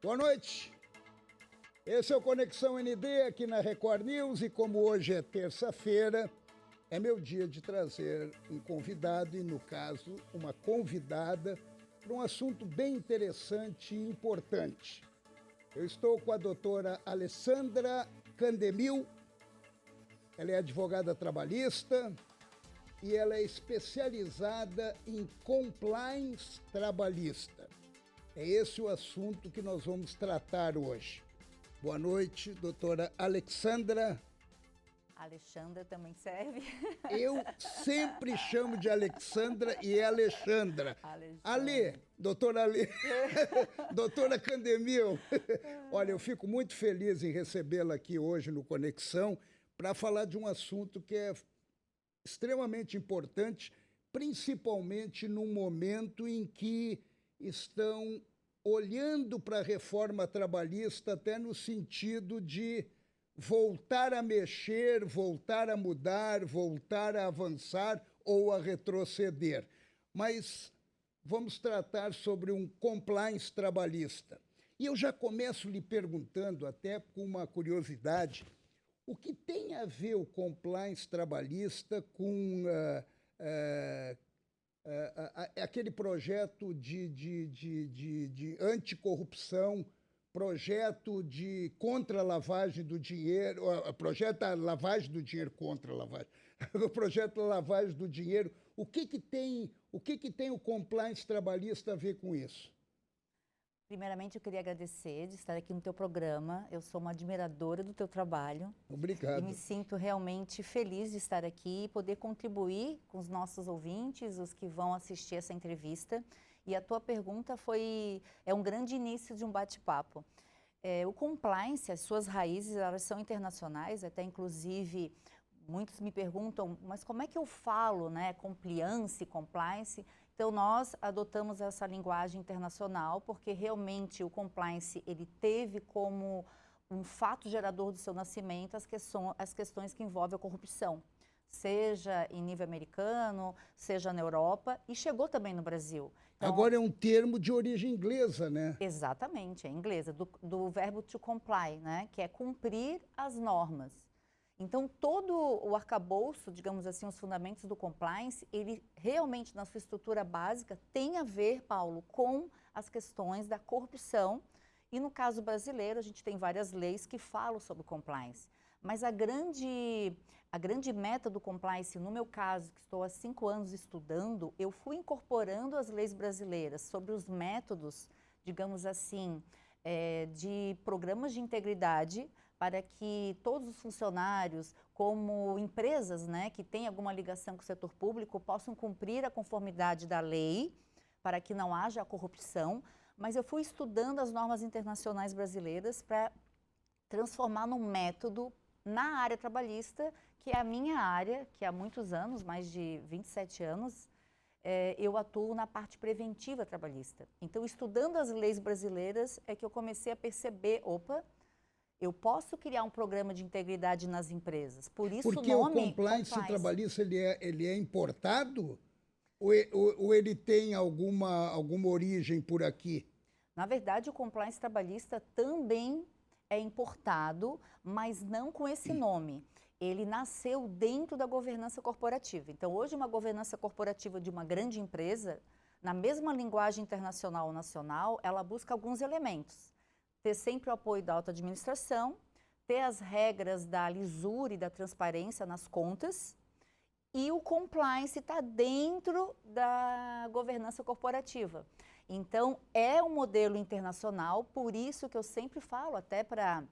Boa noite. Esse é o Conexão ND aqui na Record News e como hoje é terça-feira, é meu dia de trazer um convidado e, no caso, uma convidada para um assunto bem interessante e importante. Eu estou com a doutora Alessandra Candemil. Ela é advogada trabalhista e ela é especializada em compliance trabalhista. É esse o assunto que nós vamos tratar hoje. Boa noite, doutora Alexandra. Alexandra também serve? Eu sempre chamo de Alexandra e é Alexandra. Ale, doutora Ale, doutora Candemil. Olha, eu fico muito feliz em recebê-la aqui hoje no Conexão para falar de um assunto que é extremamente importante, principalmente num momento em que estão olhando para a reforma trabalhista até no sentido de voltar a mexer, voltar a mudar, voltar a avançar ou a retroceder. Mas vamos tratar sobre um compliance trabalhista. E eu já começo lhe perguntando, até com uma curiosidade, o que tem a ver o compliance trabalhista com aquele projeto de anticorrupção, projeto de contra a lavagem do dinheiro, projeto da lavagem do dinheiro contra a lavagem, o projeto da lavagem do dinheiro, o que tem o compliance trabalhista a ver com isso? Primeiramente, eu queria agradecer de estar aqui no teu programa. Eu sou uma admiradora do teu trabalho. Obrigado. E me sinto realmente feliz de estar aqui e poder contribuir com os nossos ouvintes, os que vão assistir essa entrevista. E a tua pergunta é um grande início de um bate-papo. O compliance, as suas raízes, elas são internacionais, até inclusive muitos me perguntam, mas como é que eu falo, né, compliance, compliance? Então, nós adotamos essa linguagem internacional porque realmente o compliance ele teve como um fato gerador do seu nascimento as questões que envolvem a corrupção, seja em nível americano, seja na Europa e chegou também no Brasil. Então, agora é um termo de origem inglesa, né? Exatamente, é inglesa, do verbo to comply, né, que é cumprir as normas. Então, todo o arcabouço, digamos assim, os fundamentos do compliance, ele realmente, na sua estrutura básica, tem a ver, Paulo, com as questões da corrupção. E no caso brasileiro, a gente tem várias leis que falam sobre compliance. Mas a grande meta do compliance, no meu caso, que estou há 5 anos estudando, eu fui incorporando as leis brasileiras sobre os métodos, digamos assim, de programas de integridade, para que todos os funcionários, como empresas, né, que têm alguma ligação com o setor público, possam cumprir a conformidade da lei, para que não haja corrupção. Mas eu fui estudando as normas internacionais brasileiras para transformar num método na área trabalhista, que é a minha área, que há muitos anos, mais de 27 anos, eu atuo na parte preventiva trabalhista. Então, estudando as leis brasileiras, é que eu comecei a perceber, eu posso criar um programa de integridade nas empresas. Por isso porque o nome o compliance trabalhista ele é importado ou ele tem alguma origem por aqui? Na verdade, o compliance trabalhista também é importado, mas não com esse nome. Ele nasceu dentro da governança corporativa. Então, hoje, uma governança corporativa de uma grande empresa, na mesma linguagem internacional ou nacional, ela busca alguns elementos. Ter sempre o apoio da alta administração, ter as regras da lisura e da transparência nas contas, e o compliance está dentro da governança corporativa. Então, é um modelo internacional, por isso que eu sempre falo, até para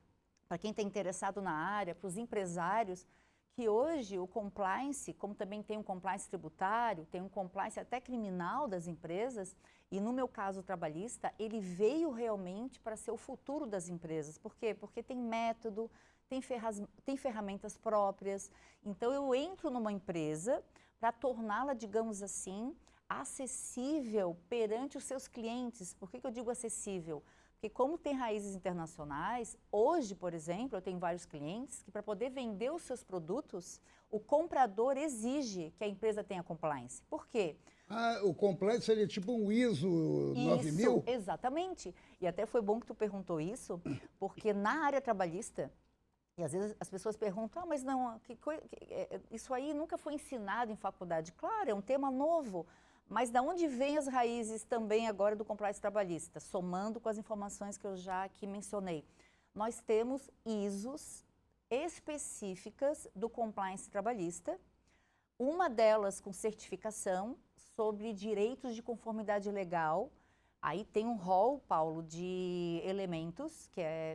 quem está interessado na área, para os empresários, que hoje o compliance, como também tem um compliance tributário, tem um compliance até criminal das empresas, e no meu caso trabalhista, ele veio realmente para ser o futuro das empresas. Por quê? Porque tem método, tem ferramentas próprias. Então, eu entro numa empresa para torná-la, digamos assim, acessível perante os seus clientes. Por que eu digo acessível? Porque como tem raízes internacionais, hoje, por exemplo, eu tenho vários clientes que para poder vender os seus produtos, o comprador exige que a empresa tenha compliance. Por quê? Ah, o compliance seria tipo um ISO 9000? Isso, exatamente. E até foi bom que tu perguntou isso, porque na área trabalhista, e às vezes as pessoas perguntam, mas não, isso aí nunca foi ensinado em faculdade. Claro, é um tema novo, mas da onde vêm as raízes também agora do compliance trabalhista? Somando com as informações que eu já aqui mencionei. Nós temos ISOs específicas do compliance trabalhista, uma delas com certificação sobre direitos de conformidade legal. Aí tem um rol, Paulo, de elementos,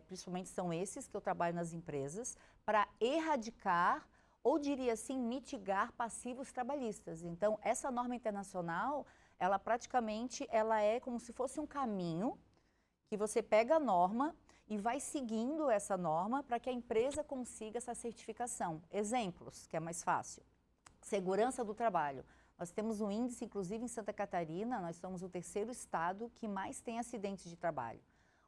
principalmente são esses que eu trabalho nas empresas, para erradicar, ou diria assim, mitigar passivos trabalhistas. Então, essa norma internacional, ela praticamente é como se fosse um caminho que você pega a norma e vai seguindo essa norma para que a empresa consiga essa certificação. Exemplos, que é mais fácil. Segurança do trabalho. Nós temos um índice, inclusive em Santa Catarina, nós somos o 3º estado que mais tem acidentes de trabalho.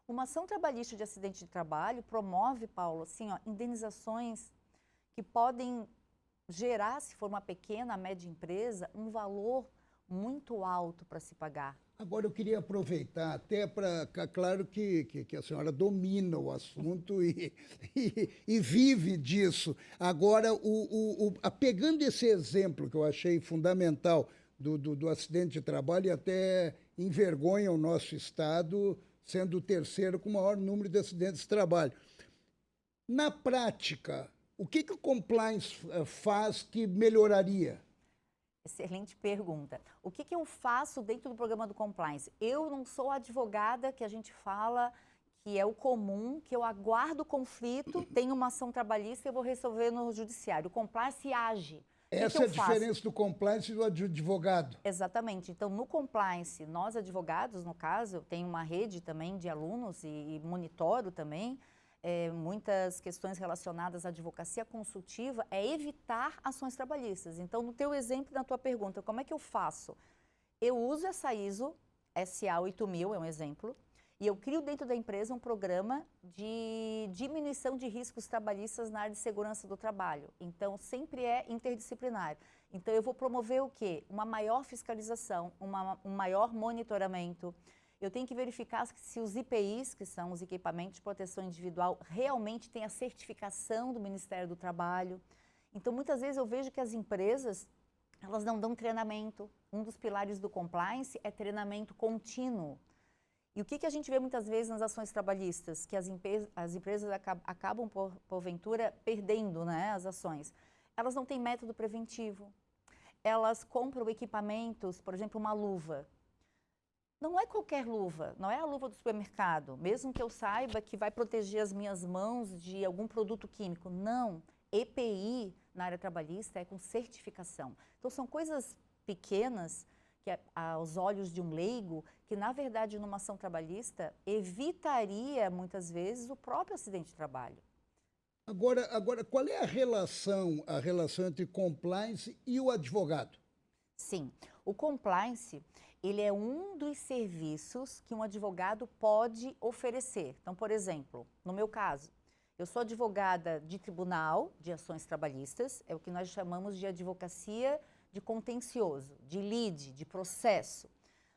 Uma ação trabalhista de acidente de trabalho promove, Paulo, assim, indenizações que podem gerar, se for uma pequena, média empresa, um valor muito alto para se pagar. Agora, eu queria aproveitar até para... Claro que a senhora domina o assunto e vive disso. Agora, pegando esse exemplo que eu achei fundamental do acidente de trabalho e até envergonha o nosso estado, sendo o 3º com o maior número de acidentes de trabalho. Na prática, o que o compliance faz que melhoraria? Excelente pergunta. O que eu faço dentro do programa do compliance? Eu não sou a advogada que a gente fala que é o comum, que eu aguardo o conflito, tenho uma ação trabalhista e eu vou resolver no judiciário. O compliance age. Essa é a diferença do compliance e do advogado. Exatamente. Então, no compliance, nós advogados, no caso, eu tenho uma rede também de alunos e monitoro também, muitas questões relacionadas à advocacia consultiva, é evitar ações trabalhistas. Então, no teu exemplo, na tua pergunta, como é que eu faço? Eu uso essa ISO, SA 8000 é um exemplo, e eu crio dentro da empresa um programa de diminuição de riscos trabalhistas na área de segurança do trabalho. Então, sempre é interdisciplinar. Então, eu vou promover o quê? Uma maior fiscalização, um maior monitoramento. Eu tenho que verificar se os IPIs, que são os equipamentos de proteção individual, realmente têm a certificação do Ministério do Trabalho. Então, muitas vezes eu vejo que as empresas, elas não dão treinamento. Um dos pilares do compliance é treinamento contínuo. E o que a gente vê muitas vezes nas ações trabalhistas? Que as empresas acabam, porventura, perdendo, né, as ações. Elas não têm método preventivo. Elas compram equipamentos, por exemplo, uma luva. Não é qualquer luva, não é a luva do supermercado, mesmo que eu saiba que vai proteger as minhas mãos de algum produto químico. Não, EPI na área trabalhista é com certificação. Então, são coisas pequenas, que aos olhos de um leigo, que na verdade numa ação trabalhista evitaria muitas vezes o próprio acidente de trabalho. Agora, qual é a relação entre compliance e o advogado? Sim, o compliance, ele é um dos serviços que um advogado pode oferecer. Então, por exemplo, no meu caso, eu sou advogada de tribunal de ações trabalhistas, é o que nós chamamos de advocacia de contencioso, de lide, de processo.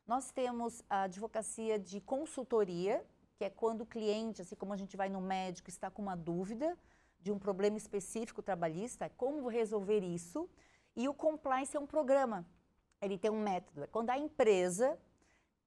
Nós temos a advocacia de consultoria, que é quando o cliente, assim como a gente vai no médico, está com uma dúvida de um problema específico trabalhista, como resolver isso. E o compliance é um programa, ele tem um método. É quando a empresa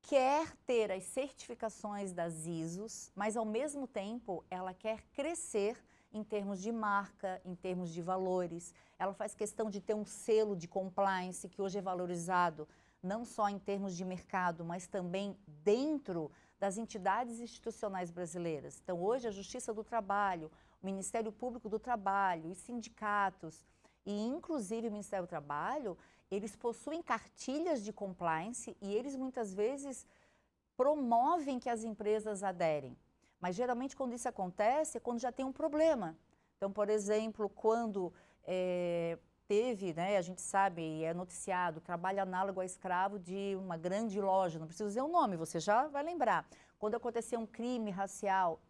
quer ter as certificações das ISOs, mas ao mesmo tempo ela quer crescer em termos de marca, em termos de valores. Ela faz questão de ter um selo de compliance que hoje é valorizado não só em termos de mercado, mas também dentro das entidades institucionais brasileiras. Então, hoje, a Justiça do Trabalho, o Ministério Público do Trabalho, os sindicatos e, inclusive, o Ministério do Trabalho, eles possuem cartilhas de compliance e eles, muitas vezes, promovem que as empresas aderem. Mas, geralmente, quando isso acontece, é quando já tem um problema. Então, por exemplo, quando teve, né, a gente sabe, e é noticiado, trabalho análogo a escravo de uma grande loja, não preciso dizer o nome, você já vai lembrar. Quando acontecer um crime racial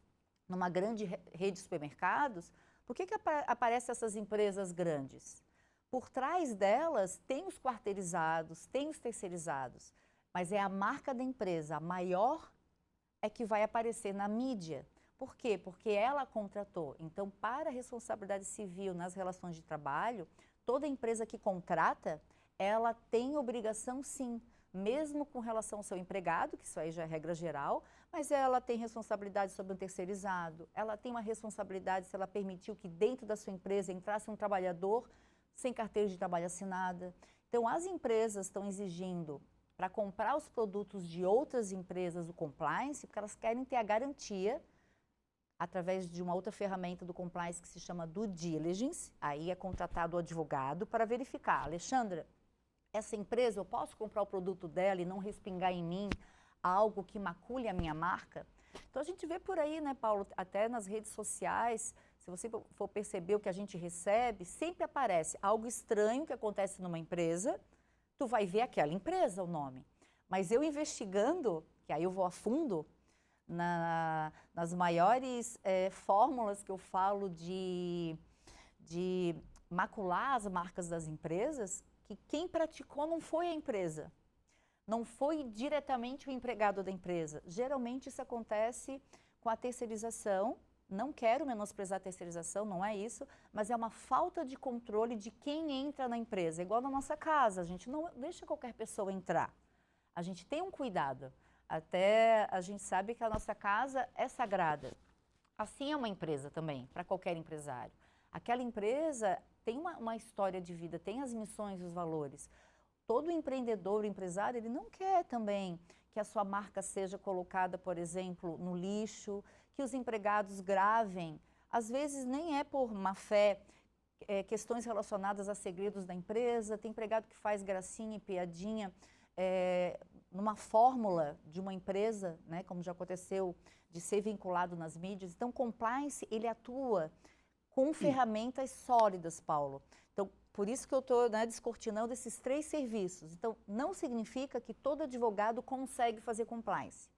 numa grande rede de supermercados, por que aparecem essas empresas grandes? Por trás delas tem os quarteirizados, tem os terceirizados, mas é a marca da empresa, a maior é que vai aparecer na mídia. Por quê? Porque ela contratou. Então, para a responsabilidade civil nas relações de trabalho, toda empresa que contrata, ela tem obrigação sim, mesmo com relação ao seu empregado, que isso aí já é regra geral, mas ela tem responsabilidade sobre um terceirizado, ela tem uma responsabilidade se ela permitiu que dentro da sua empresa entrasse um trabalhador sem carteira de trabalho assinada. Então, as empresas estão exigindo para comprar os produtos de outras empresas o compliance, porque elas querem ter a garantia, através de uma outra ferramenta do compliance que se chama due diligence, aí é contratado o advogado para verificar. Alexandra, essa empresa, eu posso comprar o produto dela e não respingar em mim algo que macule a minha marca? Então, a gente vê por aí, né, Paulo, até nas redes sociais, se você for perceber o que a gente recebe, sempre aparece algo estranho que acontece numa empresa, tu vai ver aquela empresa, o nome. Mas eu investigando, que aí eu vou a fundo, nas maiores fórmulas que eu falo de macular as marcas das empresas, que quem praticou não foi a empresa, não foi diretamente o empregado da empresa. Geralmente isso acontece com a terceirização. Não quero menosprezar a terceirização, não é isso, mas é uma falta de controle de quem entra na empresa. É igual na nossa casa, a gente não deixa qualquer pessoa entrar. A gente tem um cuidado. Até a gente sabe que a nossa casa é sagrada. Assim é uma empresa também, para qualquer empresário. Aquela empresa tem uma história de vida, tem as missões e os valores. Todo empreendedor, empresário, ele não quer também que a sua marca seja colocada, por exemplo, no lixo, que os empregados gravem. Às vezes nem é por má fé, questões relacionadas a segredos da empresa. Tem empregado que faz gracinha e piadinha numa fórmula de uma empresa, né, como já aconteceu, de ser vinculado nas mídias. Então, compliance, ele atua com ferramentas sólidas, Paulo. Então, por isso que eu estou descortinando esses 3 serviços. Então, não significa que todo advogado consegue fazer compliance.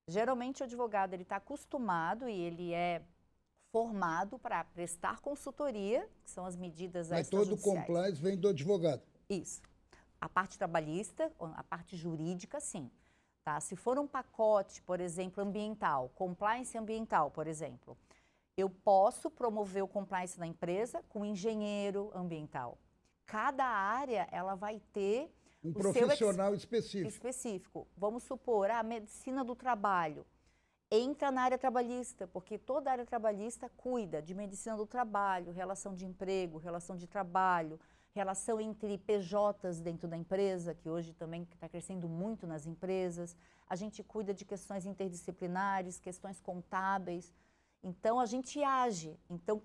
Geralmente, o advogado está acostumado e ele é formado para prestar consultoria, que são as medidas extrajudiciais. Mas todo compliance vem do advogado. Isso. A parte trabalhista, a parte jurídica, sim. Tá? Se for um pacote, por exemplo, ambiental, compliance ambiental, por exemplo, eu posso promover o compliance na empresa com engenheiro ambiental. Cada área, ela vai ter um profissional específico. Vamos supor, a medicina do trabalho entra na área trabalhista, porque toda área trabalhista cuida de medicina do trabalho, relação de emprego, relação de trabalho, relação entre PJs dentro da empresa, que hoje também está crescendo muito nas empresas. A gente cuida de questões interdisciplinares, questões contábeis. Então, a gente age. Então,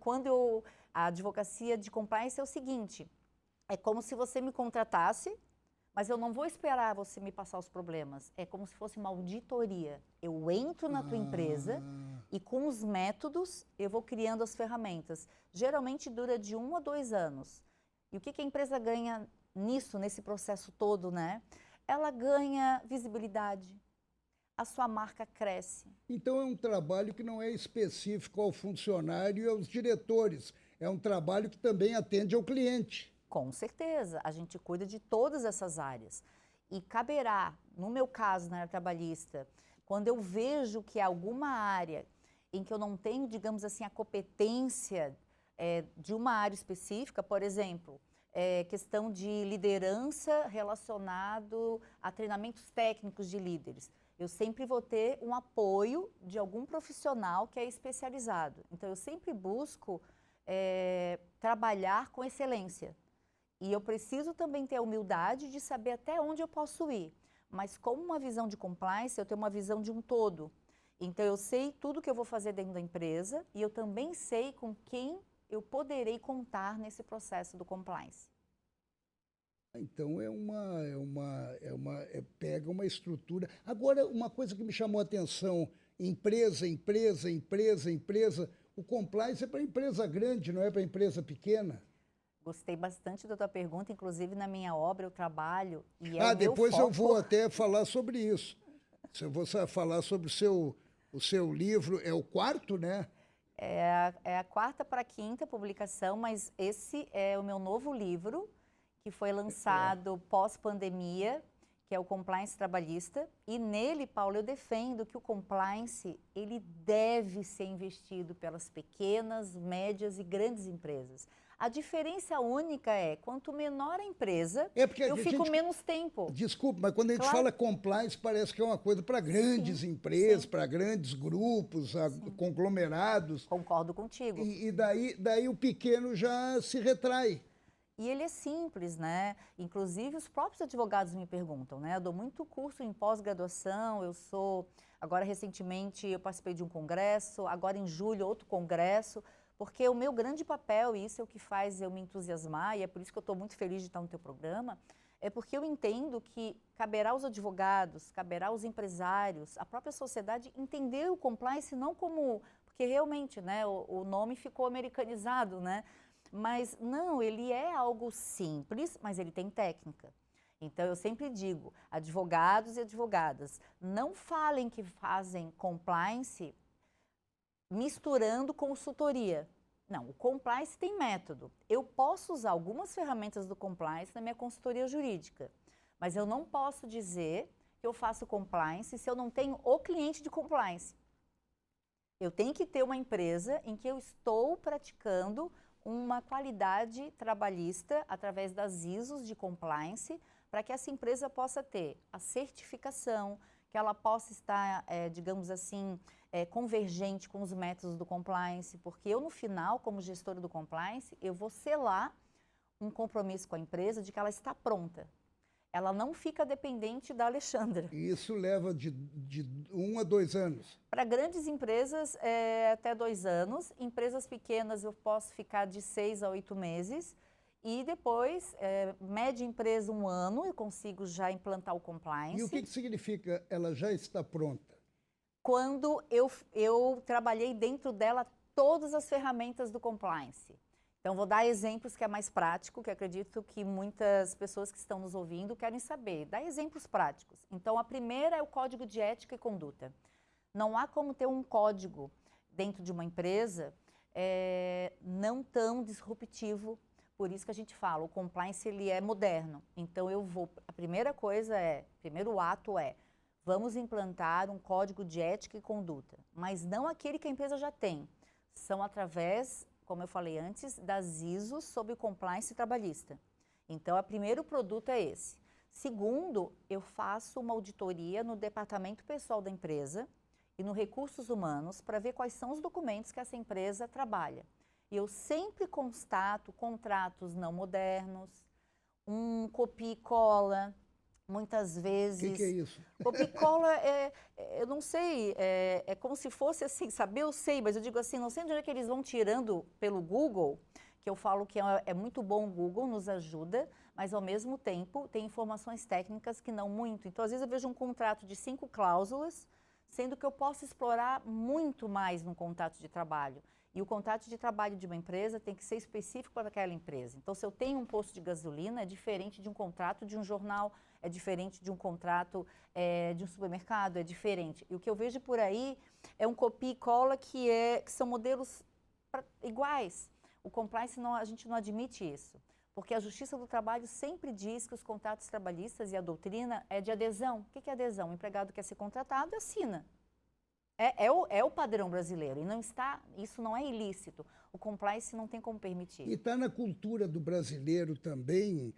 a advocacia de compliance é o seguinte, é como se você me contratasse, mas eu não vou esperar você me passar os problemas. É como se fosse uma auditoria. Eu entro na tua empresa e com os métodos eu vou criando as ferramentas. Geralmente dura de 1 a 2 anos. E o que a empresa ganha nisso, nesse processo todo, né? Ela ganha visibilidade, a sua marca cresce. Então é um trabalho que não é específico ao funcionário e aos diretores. É um trabalho que também atende ao cliente. Com certeza, a gente cuida de todas essas áreas. E caberá, no meu caso, na área trabalhista, quando eu vejo que há alguma área em que eu não tenho, digamos assim, a competência de uma área específica, por exemplo, questão de liderança relacionado a treinamentos técnicos de líderes. Eu sempre vou ter um apoio de algum profissional que é especializado. Então, eu sempre busco trabalhar com excelência. E eu preciso também ter a humildade de saber até onde eu posso ir. Mas como uma visão de compliance, eu tenho uma visão de um todo. Então, eu sei tudo que eu vou fazer dentro da empresa e eu também sei com quem eu poderei contar nesse processo do compliance. Então, pega uma estrutura. Agora, uma coisa que me chamou a atenção, empresa, o compliance é para empresa grande, não é para empresa pequena? Gostei bastante da tua pergunta, inclusive na minha obra eu trabalho e é o meu depois foco. Eu vou até falar sobre isso. Você vai falar sobre o seu livro, é o quarto, né? É a quarta para a quinta publicação, mas esse é o meu novo livro, que foi lançado pós-pandemia, que é o Compliance Trabalhista. E nele, Paulo, eu defendo que o compliance, ele deve ser investido pelas pequenas, médias e grandes empresas. A diferença única é, quanto menor a empresa, eu fico menos tempo. Desculpa, mas quando a gente fala compliance, parece que é uma coisa para grandes empresas, para grandes grupos, conglomerados. Concordo contigo. E daí o pequeno já se retrai. E ele é simples, né? Inclusive, os próprios advogados me perguntam, né? Eu dou muito curso em pós-graduação, agora recentemente eu participei de um congresso, agora em julho outro congresso, porque o meu grande papel, e isso é o que faz eu me entusiasmar, e é por isso que eu estou muito feliz de estar no teu programa, é porque eu entendo que caberá aos advogados, caberá aos empresários, a própria sociedade entender o compliance não como... Porque realmente, né, o nome ficou americanizado, né? Mas não, ele é algo simples, mas ele tem técnica. Então, eu sempre digo, advogados e advogadas, não falem que fazem compliance misturando consultoria. Não, o compliance tem método. Eu posso usar algumas ferramentas do compliance na minha consultoria jurídica, mas eu não posso dizer que eu faço compliance se eu não tenho o cliente de compliance. Eu tenho que ter uma empresa em que eu estou praticando uma qualidade trabalhista através das ISOs de compliance, para que essa empresa possa ter a certificação, que ela possa estar, digamos assim, convergente com os métodos do compliance, porque eu, no final, como gestora do compliance, eu vou selar um compromisso com a empresa de que ela está pronta. Ela não fica dependente da Alexandra. E isso leva de 1 a 2 anos? Para grandes empresas, até 2 anos. Empresas pequenas, eu posso ficar de 6 a 8 meses. E depois, média empresa, 1 ano, eu consigo já implantar o compliance. E o que significa ela já está pronta? Quando eu trabalhei dentro dela todas as ferramentas do compliance. Então, vou dar exemplos que é mais prático, que acredito que muitas pessoas que estão nos ouvindo querem saber. Dá exemplos práticos. Então, a primeira é o código de ética e conduta. Não há como ter um código dentro de uma empresa não tão disruptivo. Por isso que a gente fala, o compliance ele é moderno. Então, a primeira coisa primeiro ato vamos implantar um código de ética e conduta, mas não aquele que a empresa já tem. São através, como eu falei antes, das ISOs sobre compliance trabalhista. Então, o primeiro produto é esse. Segundo, eu faço uma auditoria no departamento pessoal da empresa e no recursos humanos para ver quais são os documentos que essa empresa trabalha. E eu sempre constato contratos não modernos, um copia e cola, muitas vezes... O que é isso? Copia e cola eu não sei, é como se fosse assim, saber eu sei, mas eu digo assim, não sei de onde é que eles vão tirando pelo Google, que eu falo que é muito bom o Google, nos ajuda, mas ao mesmo tempo tem informações técnicas que não muito. Então, às vezes eu vejo um contrato de 5 cláusulas, sendo que eu posso explorar muito mais no contrato de trabalho. E o contrato de trabalho de uma empresa tem que ser específico para aquela empresa. Então, se eu tenho um posto de gasolina, é diferente de um contrato de um jornal, é diferente de um contrato de um supermercado, é diferente. E o que eu vejo por aí é um copia e cola que são modelos iguais. O compliance, a gente não admite isso, porque a Justiça do Trabalho sempre diz que os contratos trabalhistas e a doutrina é de adesão. O que é adesão? O empregado quer ser contratado, assina. É o padrão brasileiro e isso não é ilícito. O compliance não tem como permitir. E está na cultura do brasileiro também,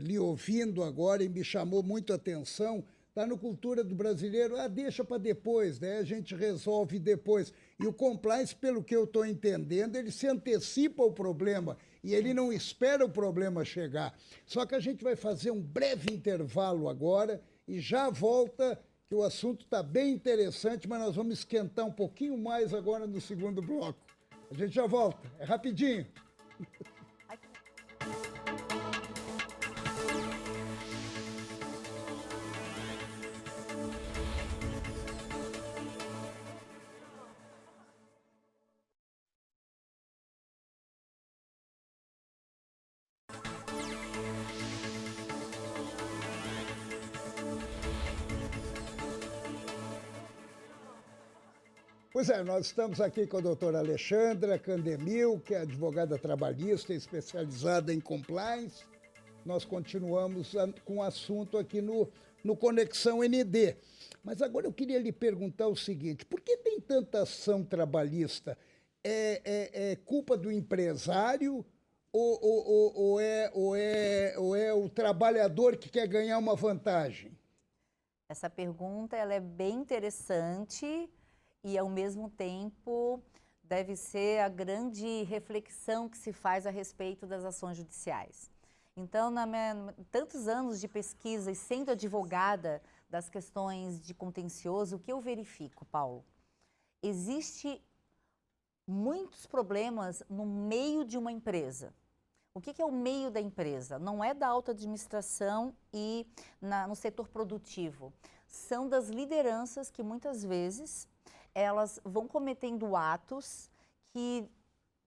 lhe ouvindo agora e me chamou muito a atenção, está na cultura do brasileiro, deixa para depois, né? A gente resolve depois. E o compliance, pelo que eu estou entendendo, ele se antecipa ao problema e ele não espera o problema chegar. Só que a gente vai fazer um breve intervalo agora e já volta, que o assunto está bem interessante, mas nós vamos esquentar um pouquinho mais agora no segundo bloco. A gente já volta, é rapidinho. Pois é, nós estamos aqui com a doutora Alexandra Candemil, que é advogada trabalhista especializada em compliance. Nós continuamos com o assunto aqui no Conexão ND. Mas agora eu queria lhe perguntar o seguinte, por que tem tanta ação trabalhista? É culpa do empresário ou é o trabalhador que quer ganhar uma vantagem? Essa pergunta ela é bem interessante e, ao mesmo tempo, deve ser a grande reflexão que se faz a respeito das ações judiciais. Então, tantos anos de pesquisa e sendo advogada das questões de contencioso, o que eu verifico, Paulo? Existe muitos problemas no meio de uma empresa. O que é o meio da empresa? Não é da alta administração e no setor produtivo. São das lideranças que muitas vezes elas vão cometendo atos que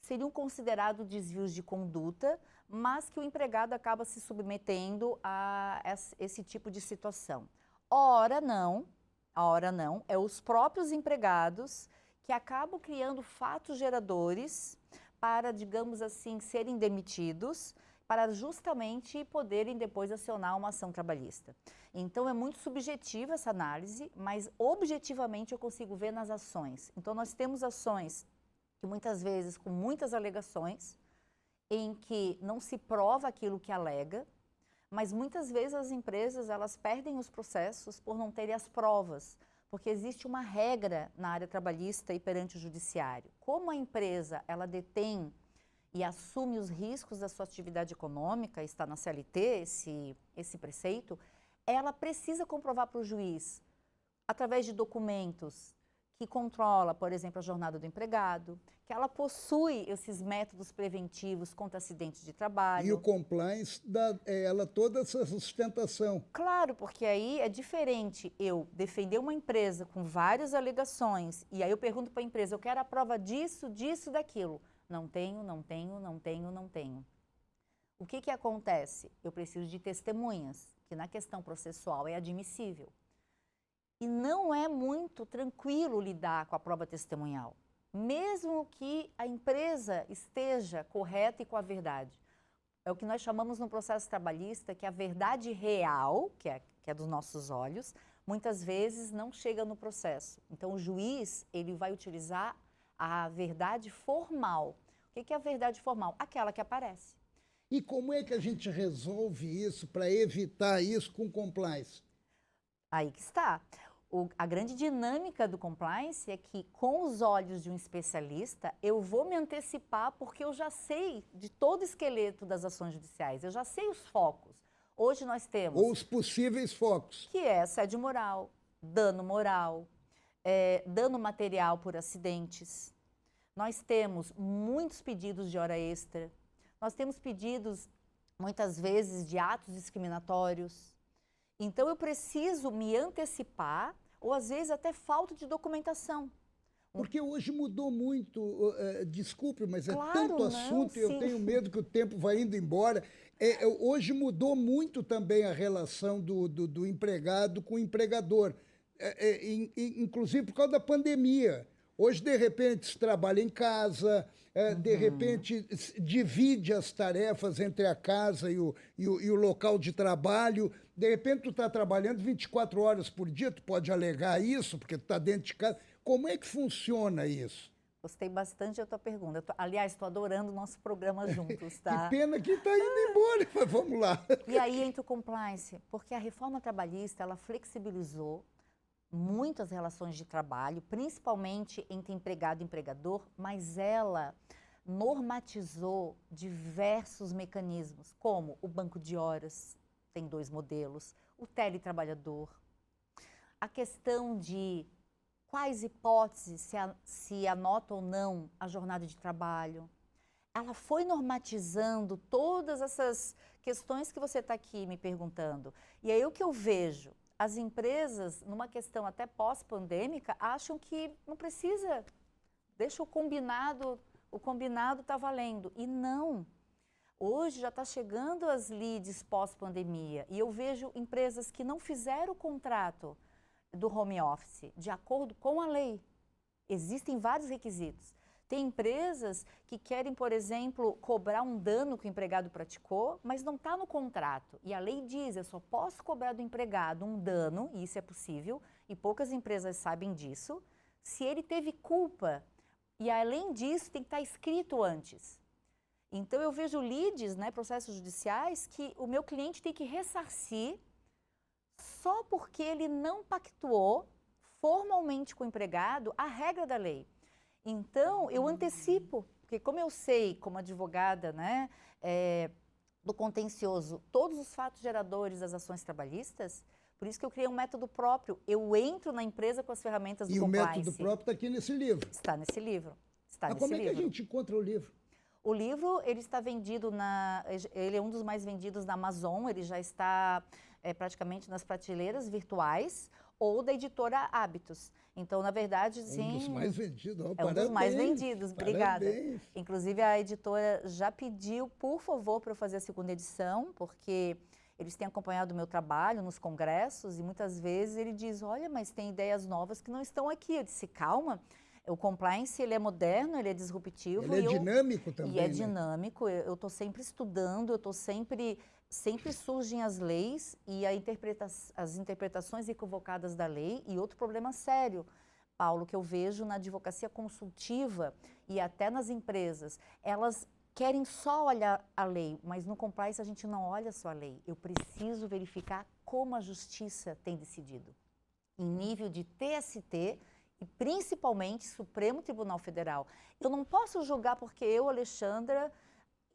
seriam considerados desvios de conduta, mas que o empregado acaba se submetendo a esse tipo de situação. Ora não, é os próprios empregados que acabam criando fatos geradores para, digamos assim, serem demitidos, para justamente poderem depois acionar uma ação trabalhista. Então, é muito subjetiva essa análise, mas objetivamente eu consigo ver nas ações. Então, nós temos ações que muitas vezes, com muitas alegações, em que não se prova aquilo que alega, mas muitas vezes as empresas elas perdem os processos por não terem as provas, porque existe uma regra na área trabalhista e perante o judiciário. Como a empresa ela detém e assume os riscos da sua atividade econômica, está na CLT esse preceito, ela precisa comprovar para o juiz, através de documentos, que controla, por exemplo, a jornada do empregado, que ela possui esses métodos preventivos contra acidentes de trabalho. E o compliance dá ela toda essa sustentação. Claro, porque aí é diferente eu defender uma empresa com várias alegações e aí eu pergunto para a empresa, eu quero a prova disso, disso, daquilo. Não tenho. O que acontece? Eu preciso de testemunhas, que na questão processual é admissível. E não é muito tranquilo lidar com a prova testemunhal, mesmo que a empresa esteja correta e com a verdade. É o que nós chamamos no processo trabalhista que a verdade real, que é dos nossos olhos, muitas vezes não chega no processo. Então, o juiz ele vai utilizar a verdade formal. O que é a verdade formal? Aquela que aparece. E como é que a gente resolve isso para evitar isso com compliance? Aí que está. A grande dinâmica do compliance é que, com os olhos de um especialista, eu vou me antecipar porque eu já sei de todo o esqueleto das ações judiciais, eu já sei os focos. Hoje nós temos... Ou os possíveis focos. Que é assédio moral, dano material por acidentes. Nós temos muitos pedidos de hora extra. Nós temos pedidos, muitas vezes, de atos discriminatórios. Então, eu preciso me antecipar, ou às vezes até falta de documentação. Porque hoje mudou muito, desculpe, mas claro, tanto assunto e eu tenho medo que o tempo vai indo embora. Hoje mudou muito também a relação do empregado com o empregador, inclusive por causa da pandemia. Hoje, de repente, se trabalha em casa, de repente, divide as tarefas entre a casa e o local de trabalho. De repente, tu está trabalhando 24 horas por dia, tu pode alegar isso, porque tu está dentro de casa. Como é que funciona isso? Gostei bastante da tua pergunta. Aliás, estou adorando o nosso programa juntos, tá? Que pena que está indo embora, mas vamos lá. E aí entra o compliance, porque a reforma trabalhista, ela flexibilizou muitas relações de trabalho, principalmente entre empregado e empregador, mas ela normatizou diversos mecanismos, como o banco de horas, tem 2 modelos, o teletrabalhador, a questão de quais hipóteses se anota ou não a jornada de trabalho. Ela foi normatizando todas essas questões que você está aqui me perguntando. E aí o que eu vejo? As empresas, numa questão até pós-pandêmica, acham que não precisa, deixa o combinado está valendo. E não. Hoje já está chegando as leads pós-pandemia e eu vejo empresas que não fizeram o contrato do home office de acordo com a lei. Existem vários requisitos. Tem empresas que querem, por exemplo, cobrar um dano que o empregado praticou, mas não está no contrato. E a lei diz, eu só posso cobrar do empregado um dano, e isso é possível, e poucas empresas sabem disso, se ele teve culpa. E além disso, tem que estar escrito antes. Então, eu vejo lides, né, processos judiciais, que o meu cliente tem que ressarcir só porque ele não pactuou formalmente com o empregado a regra da lei. Então, eu antecipo, porque como eu sei, como advogada, né, do contencioso, todos os fatos geradores das ações trabalhistas, por isso que eu criei um método próprio. Eu entro na empresa com as ferramentas do compliance. E o método próprio está aqui nesse livro. Está nesse livro. Está Mas nesse como é que a gente encontra o livro? O livro, ele está vendido ele é um dos mais vendidos na Amazon, ele já está praticamente nas prateleiras virtuais ou da editora Hábitos. Então, na verdade, sim... Um dos mais vendidos. Oh, é um dos mais vendidos, obrigada. Parabéns. Inclusive, a editora já pediu, por favor, para eu fazer a segunda edição, porque eles têm acompanhado o meu trabalho nos congressos e muitas vezes ele diz, olha, mas tem ideias novas que não estão aqui. Eu disse, calma. O compliance, ele é moderno, ele é disruptivo. Ele é dinâmico também, E é né? dinâmico, eu estou sempre estudando, eu estou sempre surgem as leis e as interpretações equivocadas da lei. E outro problema sério, Paulo, que eu vejo na advocacia consultiva e até nas empresas, elas querem só olhar a lei, mas no compliance a gente não olha só a lei. Eu preciso verificar como a justiça tem decidido. Em nível de TST, e principalmente Supremo Tribunal Federal. Eu não posso julgar porque eu, Alexandra,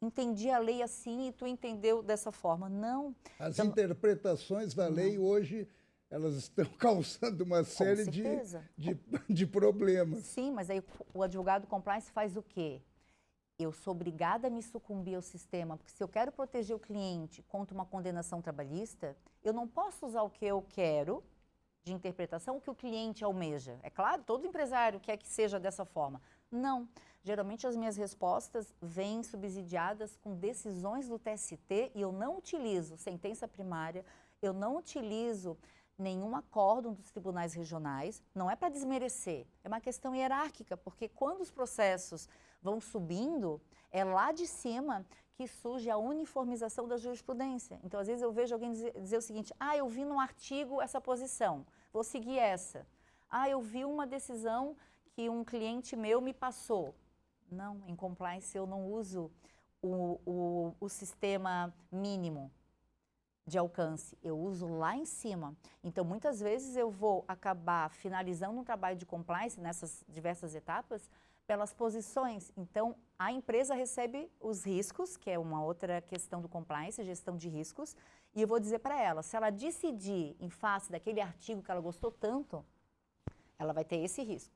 entendi a lei assim e tu entendeu dessa forma. Não. As interpretações da lei hoje, elas estão causando uma série de problemas. Sim, mas aí o advogado compliance faz o quê? Eu sou obrigada a me sucumbir ao sistema, porque se eu quero proteger o cliente contra uma condenação trabalhista, eu não posso usar o que eu quero de interpretação, o que o cliente almeja. É claro, todo empresário quer que seja dessa forma. Não. Geralmente as minhas respostas vêm subsidiadas com decisões do TST e eu não utilizo sentença primária, eu não utilizo nenhum acórdão dos tribunais regionais. Não é para desmerecer, é uma questão hierárquica, porque quando os processos vão subindo, é lá de cima que surge a uniformização da jurisprudência. Então, às vezes, eu vejo alguém dizer o seguinte, eu vi num artigo essa posição, vou seguir essa. Eu vi uma decisão que um cliente meu me passou. Não, em compliance eu não uso o sistema mínimo de alcance, eu uso lá em cima. Então, muitas vezes eu vou acabar finalizando um trabalho de compliance nessas diversas etapas, pelas posições. Então, a empresa recebe os riscos, que é uma outra questão do compliance, gestão de riscos, e eu vou dizer para ela, se ela decidir em face daquele artigo que ela gostou tanto, ela vai ter esse risco.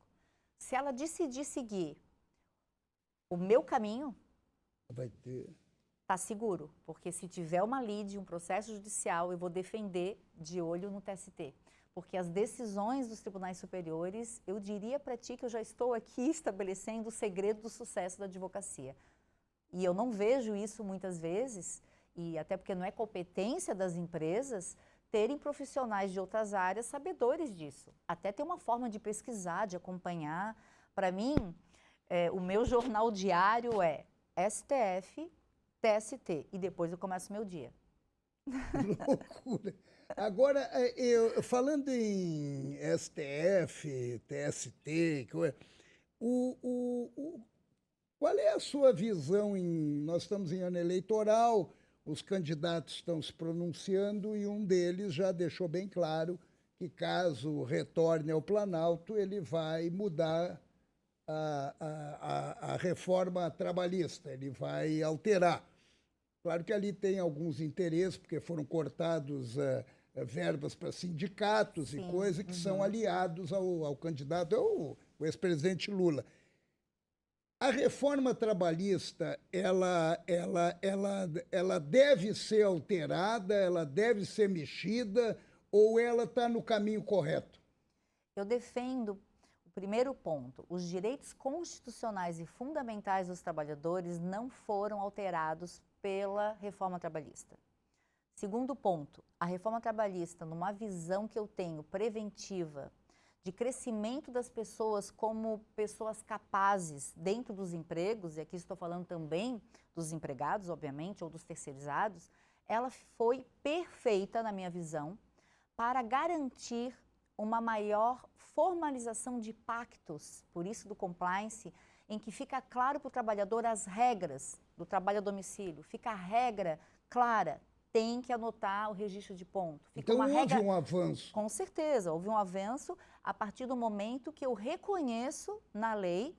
Se ela decidir seguir o meu caminho, vai ter. Está seguro, porque se tiver uma lide, um processo judicial, eu vou defender de olho no TST. Porque as decisões dos tribunais superiores, eu diria para ti que eu já estou aqui estabelecendo o segredo do sucesso da advocacia. E eu não vejo isso muitas vezes, e até porque não é competência das empresas, terem profissionais de outras áreas sabedores disso. Até tem uma forma de pesquisar, de acompanhar. Para mim, o meu jornal diário é STF, TST, e depois eu começo meu dia. Loucura! Agora, falando em STF, TST, qual é a sua visão nós estamos em ano eleitoral, os candidatos estão se pronunciando e um deles já deixou bem claro que caso retorne ao Planalto, ele vai mudar a reforma trabalhista, ele vai alterar. Claro que ali tem alguns interesses, porque foram cortados verbas para sindicatos e coisas que são aliados ao candidato, o ex-presidente Lula. A reforma trabalhista, ela deve ser alterada, ela deve ser mexida, ou ela está no caminho correto? Eu defendo o primeiro ponto. Os direitos constitucionais e fundamentais dos trabalhadores não foram alterados pela reforma trabalhista. Segundo ponto, a reforma trabalhista, numa visão que eu tenho preventiva, de crescimento das pessoas como pessoas capazes dentro dos empregos, e aqui estou falando também dos empregados, obviamente, ou dos terceirizados, ela foi perfeita, na minha visão, para garantir uma maior formalização de pactos, por isso do compliance, em que fica claro para o trabalhador as regras do trabalho a domicílio, fica a regra clara, tem que anotar o registro de ponto. Fica então uma houve regra... um avanço. Com certeza, houve um avanço a partir do momento que eu reconheço na lei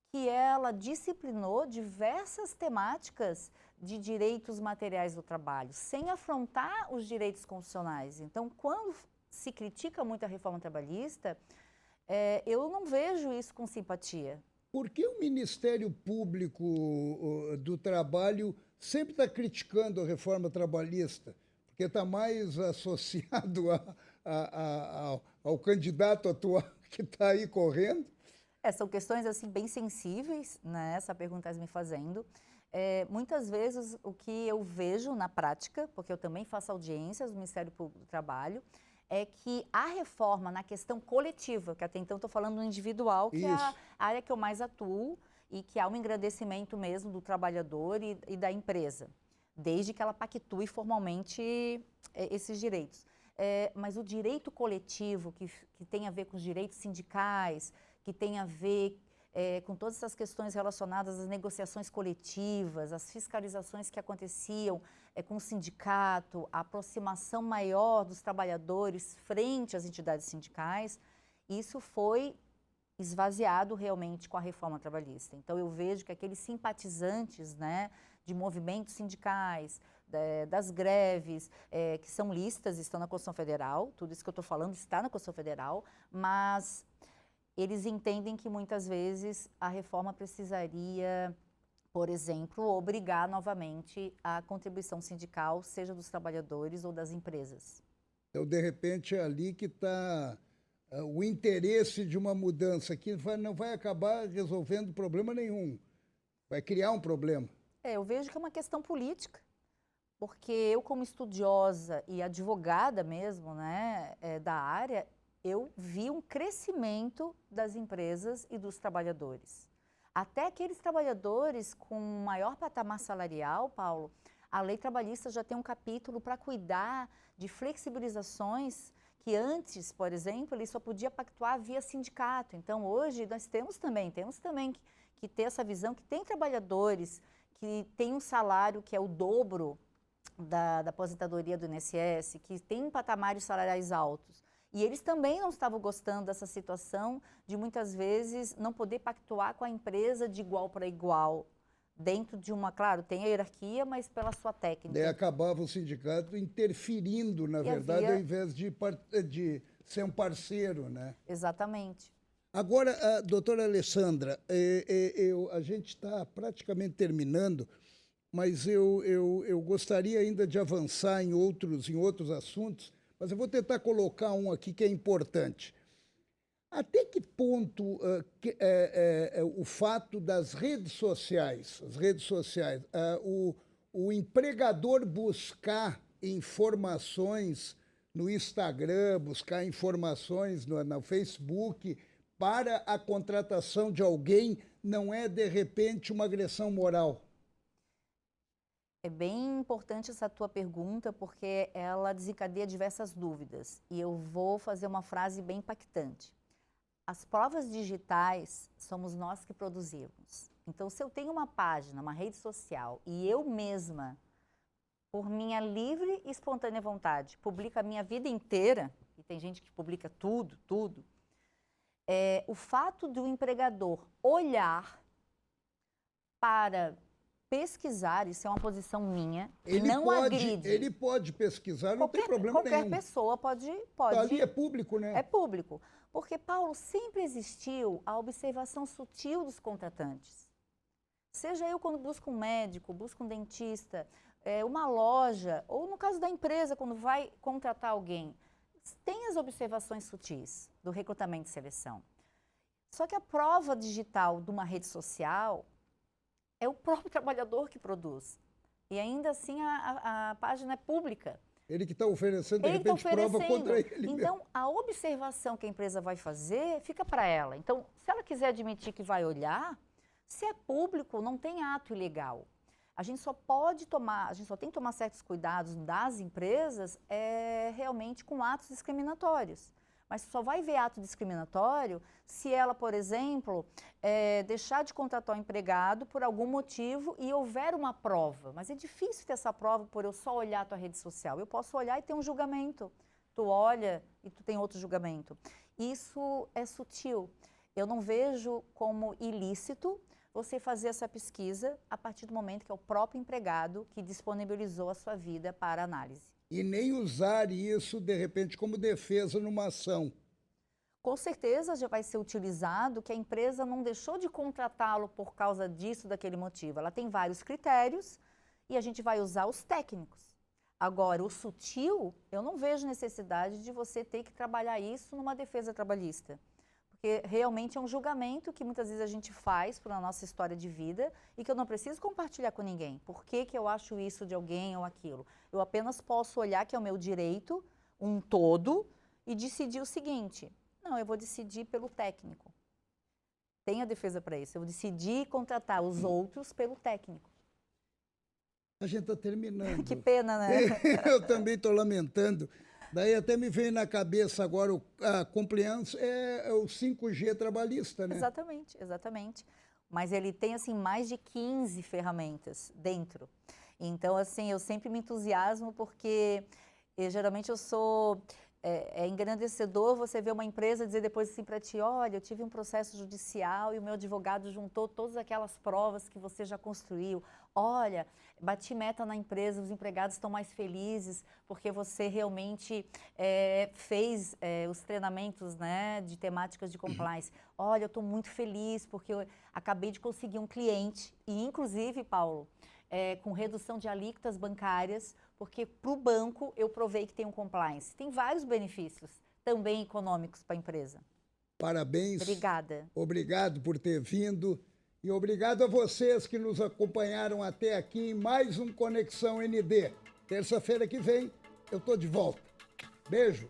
que ela disciplinou diversas temáticas de direitos materiais do trabalho, sem afrontar os direitos constitucionais. Então, quando se critica muito a reforma trabalhista, eu não vejo isso com simpatia. Por que o Ministério Público do Trabalho sempre está criticando a reforma trabalhista? Porque está mais associado ao candidato atual que está aí correndo? São questões assim bem sensíveis, né, essa pergunta está me fazendo. Muitas vezes o que eu vejo na prática, porque eu também faço audiências do Ministério Público do Trabalho, é que a reforma na questão coletiva, que até então estou falando no individual, que é a área que eu mais atuo e que há um engrandecimento mesmo do trabalhador e da empresa, desde que ela pactue formalmente esses direitos. Mas o direito coletivo, que tem a ver com os direitos sindicais, que tem a ver com todas essas questões relacionadas às negociações coletivas, às fiscalizações que aconteciam com o sindicato, a aproximação maior dos trabalhadores frente às entidades sindicais, isso foi esvaziado realmente com a reforma trabalhista. Então, eu vejo que aqueles simpatizantes, né, de movimentos sindicais, das greves, que são listas, estão na Constituição Federal, tudo isso que eu estou falando está na Constituição Federal, mas eles entendem que muitas vezes a reforma precisaria, por exemplo, obrigar novamente a contribuição sindical, seja dos trabalhadores ou das empresas. Então, de repente, é ali que está o interesse de uma mudança que não vai acabar resolvendo problema nenhum, vai criar um problema. Eu vejo que é uma questão política, porque eu, como estudiosa e advogada mesmo, né, da área, eu vi um crescimento das empresas e dos trabalhadores. Até aqueles trabalhadores com maior patamar salarial, Paulo, a lei trabalhista já tem um capítulo para cuidar de flexibilizações que antes, por exemplo, ele só podia pactuar via sindicato. Então, hoje, nós temos também que ter essa visão que tem trabalhadores que têm um salário que é o dobro da aposentadoria do INSS, que tem patamares salariais altos. E eles também não estavam gostando dessa situação de, muitas vezes, não poder pactuar com a empresa de igual para igual, dentro de uma, claro, tem a hierarquia, mas pela sua técnica. Daí acabava o sindicato interferindo, na verdade, ao invés de ser um parceiro, né? Exatamente. Agora, doutora Alessandra, a gente está praticamente terminando, mas eu gostaria ainda de avançar em outros assuntos, mas eu vou tentar colocar um aqui que é importante. Até que ponto o fato das redes sociais, o empregador buscar informações no Instagram, buscar informações no Facebook para a contratação de alguém, não é, de repente, uma agressão moral? É bem importante essa tua pergunta, porque ela desencadeia diversas dúvidas. E eu vou fazer uma frase bem impactante. As provas digitais somos nós que produzimos. Então, se eu tenho uma página, uma rede social, e eu mesma, por minha livre e espontânea vontade, publico a minha vida inteira, e tem gente que publica tudo, o fato do empregador olhar para pesquisar, isso é uma posição minha, agride. Ele pode pesquisar, não tem problema nenhum. Qualquer pessoa pode. Ali é público, né? É público. Porque, Paulo, sempre existiu a observação sutil dos contratantes. Seja eu quando busco um médico, busco um dentista, uma loja, ou no caso da empresa, quando vai contratar alguém, tem as observações sutis do recrutamento e seleção. Só que a prova digital de uma rede social é o próprio trabalhador que produz. E ainda assim a página é pública. Ele que está oferecendo, de Ele está repente, prova contra ele Então, mesmo. a observação que a empresa vai fazer fica para ela. Então, se ela quiser admitir que vai olhar, se é público, não tem ato ilegal. A gente só tem que tomar certos cuidados das empresas realmente com atos discriminatórios. Mas só vai ver ato discriminatório se ela, por exemplo, deixar de contratar o empregado por algum motivo e houver uma prova. Mas é difícil ter essa prova por eu só olhar a tua rede social. Eu posso olhar e ter um julgamento. Tu olha e tu tem outro julgamento. Isso é sutil. Eu não vejo como ilícito você fazer essa pesquisa a partir do momento que é o próprio empregado que disponibilizou a sua vida para análise. E nem usar isso, de repente, como defesa numa ação. Com certeza já vai ser utilizado que a empresa não deixou de contratá-lo por causa disso, daquele motivo. Ela tem vários critérios e a gente vai usar os técnicos. Agora, o sutil, eu não vejo necessidade de você ter que trabalhar isso numa defesa trabalhista. Porque realmente é um julgamento que muitas vezes a gente faz para a nossa história de vida e que eu não preciso compartilhar com ninguém. Por que eu acho isso de alguém ou aquilo? Eu apenas posso olhar que é o meu direito, um todo, e decidir o seguinte: não, eu vou decidir pelo técnico. Tem a defesa para isso. Eu vou decidir contratar os outros pelo técnico. A gente está terminando. Que pena, né? Eu também estou lamentando. Daí até me veio na cabeça agora, a compliance é o 5G trabalhista, né? Exatamente, exatamente. Mas ele tem, assim, mais de 15 ferramentas dentro. Então, assim, eu sempre me entusiasmo porque geralmente eu sou... É engrandecedor você ver uma empresa dizer depois assim para ti: olha, eu tive um processo judicial e o meu advogado juntou todas aquelas provas que você já construiu. Olha, bati meta na empresa, os empregados estão mais felizes porque você realmente fez os treinamentos, né, de temáticas de compliance. Olha, eu estou muito feliz porque eu acabei de conseguir um cliente e, inclusive, Paulo, com redução de alíquotas bancárias, porque para o banco eu provei que tem um compliance. Tem vários benefícios, também econômicos para a empresa. Parabéns. Obrigada. Obrigado por ter vindo. E obrigado a vocês que nos acompanharam até aqui em mais um Conexão ND. Terça-feira que vem eu estou de volta. Beijo.